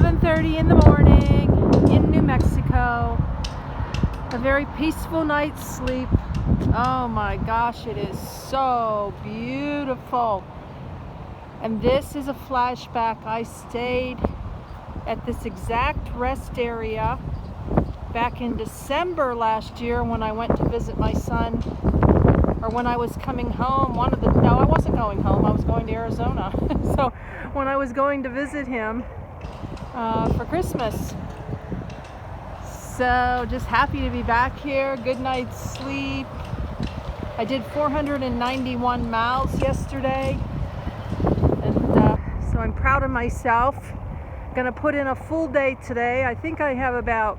7:30 in the morning in New Mexico. A very peaceful night's sleep. Oh my gosh, it is so beautiful. And this is a flashback. I stayed at this exact rest area back in December last year when I went to visit my son, or when I was coming home. No, I wasn't going home. I was going to Arizona. So when I was going to visit him for Christmas. So just happy to be back here. Good night's sleep. I did 491 miles yesterday, and so I'm proud of myself. Gonna put in a full day today. I think I have about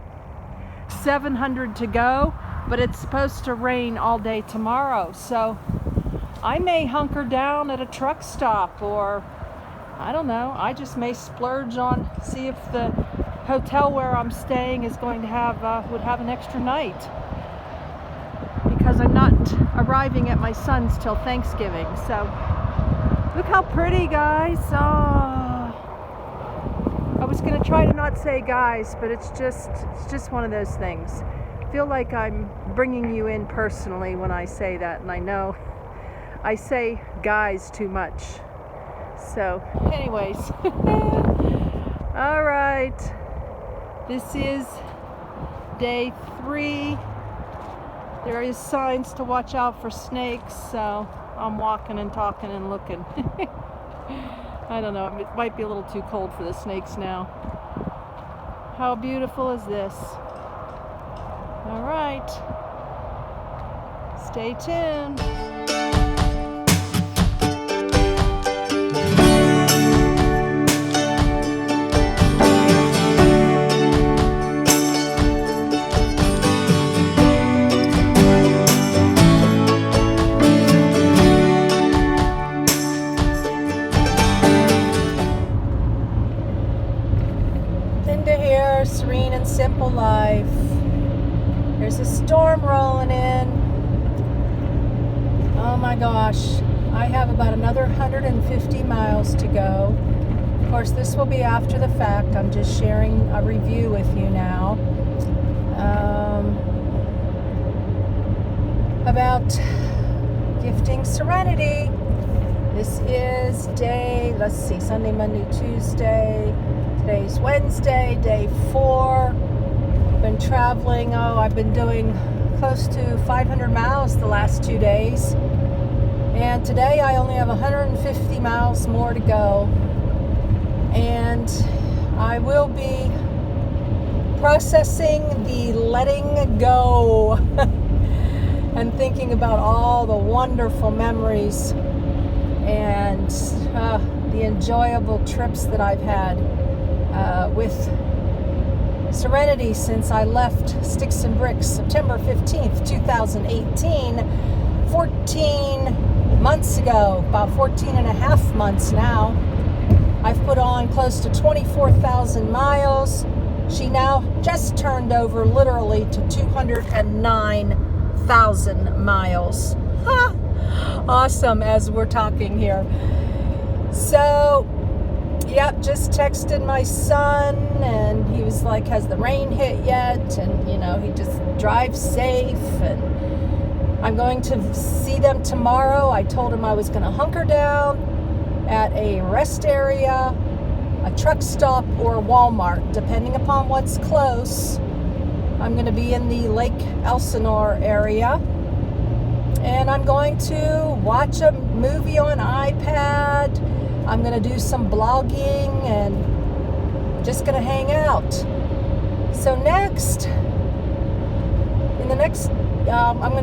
700 to go, but it's supposed to rain all day tomorrow, so I may hunker down at a truck stop, or I don't know, I just may splurge on, see if the hotel where I'm staying is going to would have an extra night, because I'm not arriving at my son's till Thanksgiving. So look how pretty, guys. Oh, I was gonna try to not say guys, but it's just one of those things. I feel like I'm bringing you in personally when I say that, and I know I say guys too much. So anyways, all right, this is day 3. There is signs to watch out for snakes, so I'm walking and talking and looking. I don't know, it might be a little too cold for the snakes now. How beautiful is this? All right, stay tuned. Serene and Simple Life. There's a storm rolling in. Oh my gosh. I have about another 150 miles to go. Of course, this will be after the fact. I'm just sharing a review with you now. About gifting Serenity. This is day, let's see, Sunday, Monday, Tuesday. Today's Wednesday, day 4. Been traveling, I've been doing close to 500 miles the last 2 days. And today I only have 150 miles more to go. And I will be processing the letting go and thinking about all the wonderful memories and the enjoyable trips that I've had with Serenity since I left Sticks and Bricks September 15th, 2018, 14 months ago, about 14 and a half months now. I've put on close to 24,000 miles. She now just turned over literally to 209,000 miles. Ha! Awesome as we're talking here. So, yep, just texted my son, and he was like, has the rain hit yet? And, you know, he just drives safe, and I'm going to see them tomorrow. I told him I was going to hunker down at a rest area, a truck stop, or a Walmart, depending upon what's close. I'm going to be in the Lake Elsinore area, and I'm going to watch a movie on iPad. I'm going to do some blogging and just going to hang out. So next, I'm going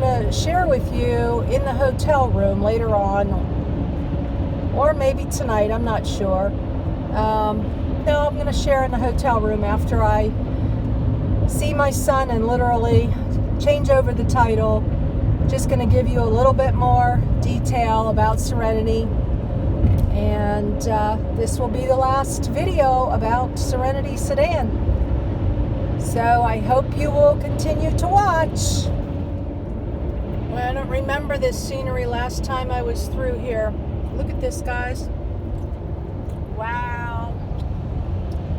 to share with you in the hotel room later on, or maybe tonight, I'm not sure. No, I'm going to share in the hotel room after I see my son and literally change over the title. Just going to give you a little bit more detail about Serenity. And this will be the last video about Serenity Sedan. So I hope you will continue to watch. Well, I don't remember this scenery last time I was through here. Look at this, guys. Wow.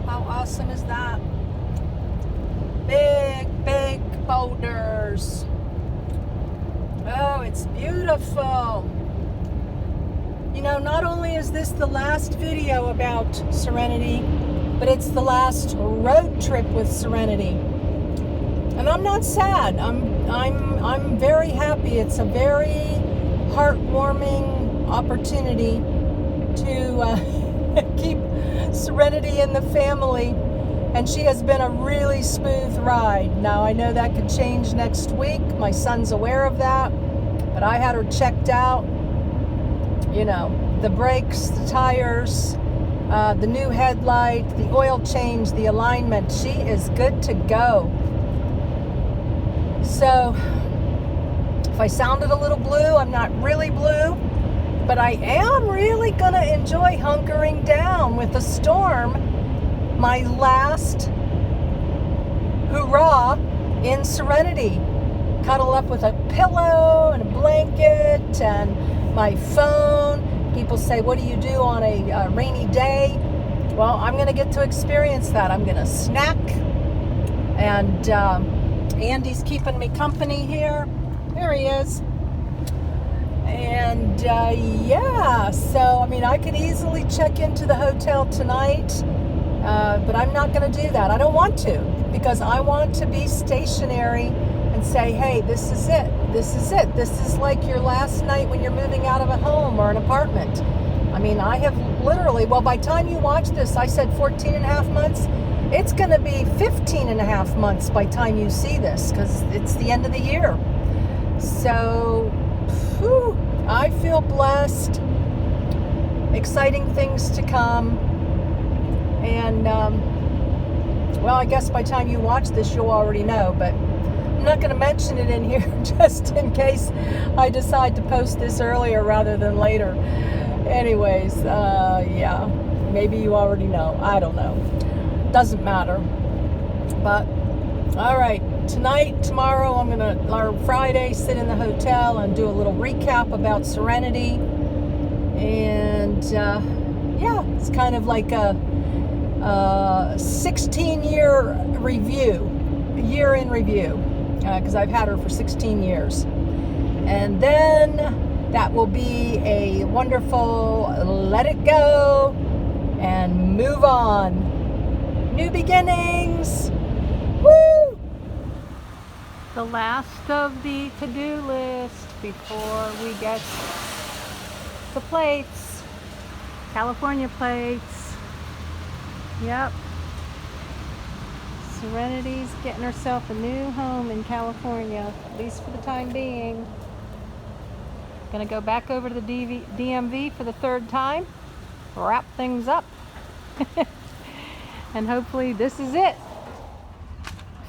How awesome. awesome is that? Big, big boulders. Oh, it's beautiful. You know, not only is this the last video about Serenity, but it's the last road trip with Serenity. And I'm not sad. I'm very happy. It's a very heartwarming opportunity to keep Serenity in the family. And she has been a really smooth ride. Now, I know that could change next week. My son's aware of that. But I had her checked out. You know, the brakes, the tires, the new headlight, the oil change, the alignment. She is good to go. So, if I sounded a little blue, I'm not really blue. But I am really going to enjoy hunkering down with the storm. My last hurrah in Serenity. Cuddle up with a pillow and a blanket and my phone. People say, what do you do on a rainy day? Well, I'm going to get to experience that. I'm going to snack. And Andy's keeping me company here. There he is. And yeah, so I mean, I could easily check into the hotel tonight. But I'm not going to do that. I don't want to, because I want to be stationary and say, hey, this is it. This is it. This is like your last night when you're moving out of a home or an apartment. I mean, I have literally, well, by the time you watch this, I said 14 and a half months. It's going to be 15 and a half months by the time you see this, because it's the end of the year. So, whew, I feel blessed. Exciting things to come. And, well, I guess by the time you watch this, you'll already know, but I'm not going to mention it in here just in case I decide to post this earlier rather than later. Anyways, yeah, maybe you already know. I don't know. Doesn't matter. But, all right, tonight, tomorrow, I'm going to, or Friday, sit in the hotel and do a little recap about Serenity. And, yeah, it's kind of like a 16-year review, a year in review, because I've had her for 16 years. And then that will be a wonderful let it go and move on. New beginnings. Woo! The last of the to-do list before we get the plates, California plates. Yep. Serenity's getting herself a new home in California, at least for the time being. Gonna go back over to the DMV for the third time, wrap things up, and hopefully this is it.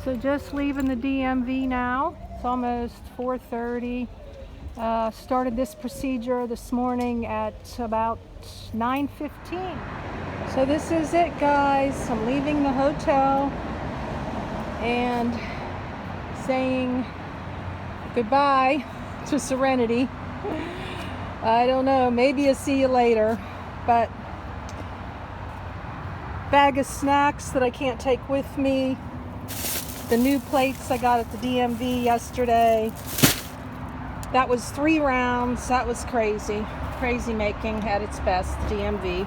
So just leaving the DMV now. It's almost 4:30. Started this procedure this morning at about 9:15. So this is it, guys. I'm leaving the hotel and saying goodbye to Serenity. I don't know, maybe I'll see you later, but bag of snacks that I can't take with me, the new plates I got at the DMV yesterday. That was 3 rounds. That was crazy. Crazy making at its best, the DMV.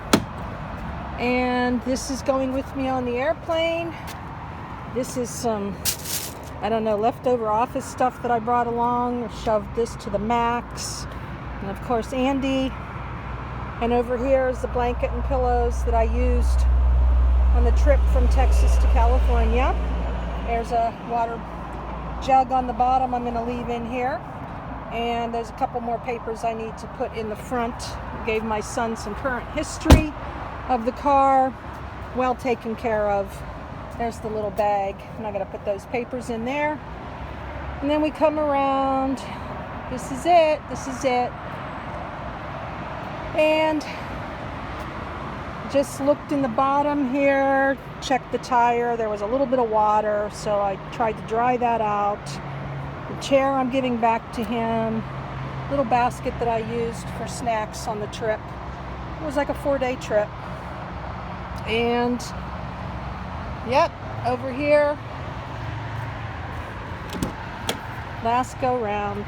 And this is going with me on the airplane. This is some, I don't know, leftover office stuff that I brought along. Shoved this to the max. And of course, Andy. And over here is the blanket and pillows that I used on the trip from Texas to California. There's a water jug on the bottom I'm going to leave in here. And there's a couple more papers I need to put in the front. Gave my son some current history of the car, well taken care of. There's the little bag, and I'm gonna put those papers in there. And then we come around. This is it. This is it. And just looked in the bottom here, checked the tire. There was a little bit of water, so I tried to dry that out. The chair I'm giving back to him. Little basket that I used for snacks on the trip. It was like a 4-day trip. And Yep, over here. Last go round.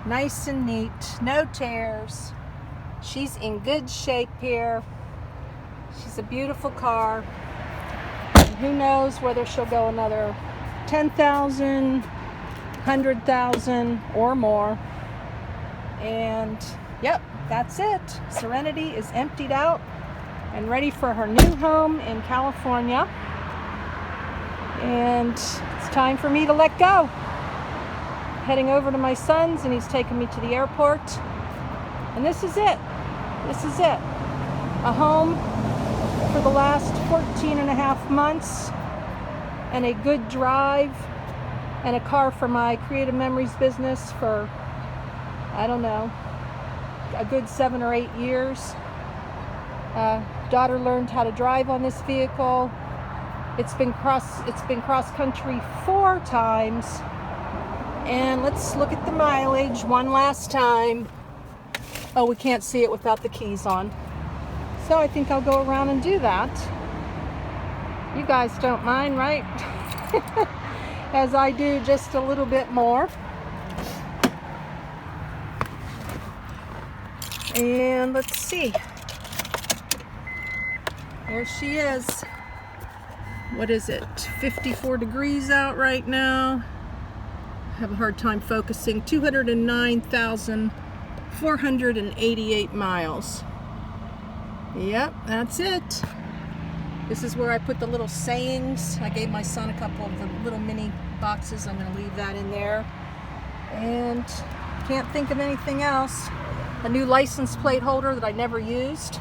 Nice and neat, no tears. She's in good shape here. She's a beautiful car. And who knows whether she'll go another 10,000, 100,000 or more. And yep, that's it. Serenity is emptied out and ready for her new home in California. And it's time for me to let go. Heading over to my son's, and he's taking me to the airport. And this is it. This is it. A home for the last 14 and a half months, and a good drive, and a car for my Creative Memories business for, I don't know, a good 7 or 8 years. Daughter learned how to drive on this vehicle. It's been cross country 4 times. And let's look at the mileage one last time. Oh, we can't see it without the keys on. So I think I'll go around and do that. You guys don't mind, right? As I do just a little bit more. And let's see. There she is. What is it? 54 degrees out right now. Have a hard time focusing. 209,488 miles. Yep, that's it. This is where I put the little sayings. I gave my son a couple of the little mini boxes. I'm going to leave that in there. And can't think of anything else. A new license plate holder that I never used.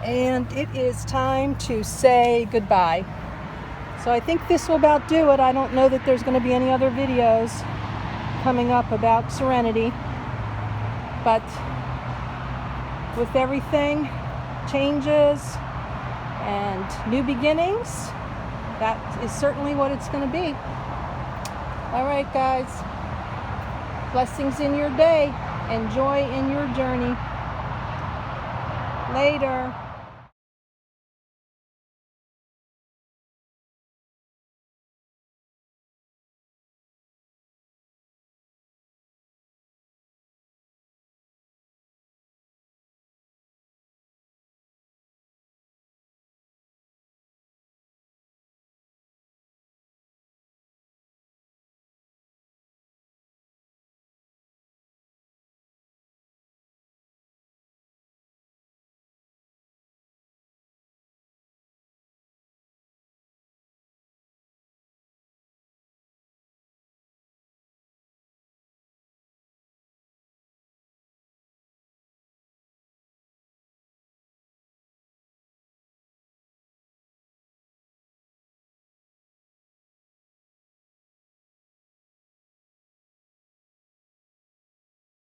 And it is time to say goodbye. So I think this will about do it. I don't know that there's going to be any other videos coming up about Serenity. But with everything, changes and new beginnings, that is certainly what it's going to be. All right, guys. Blessings in your day. And joy in your journey. Later.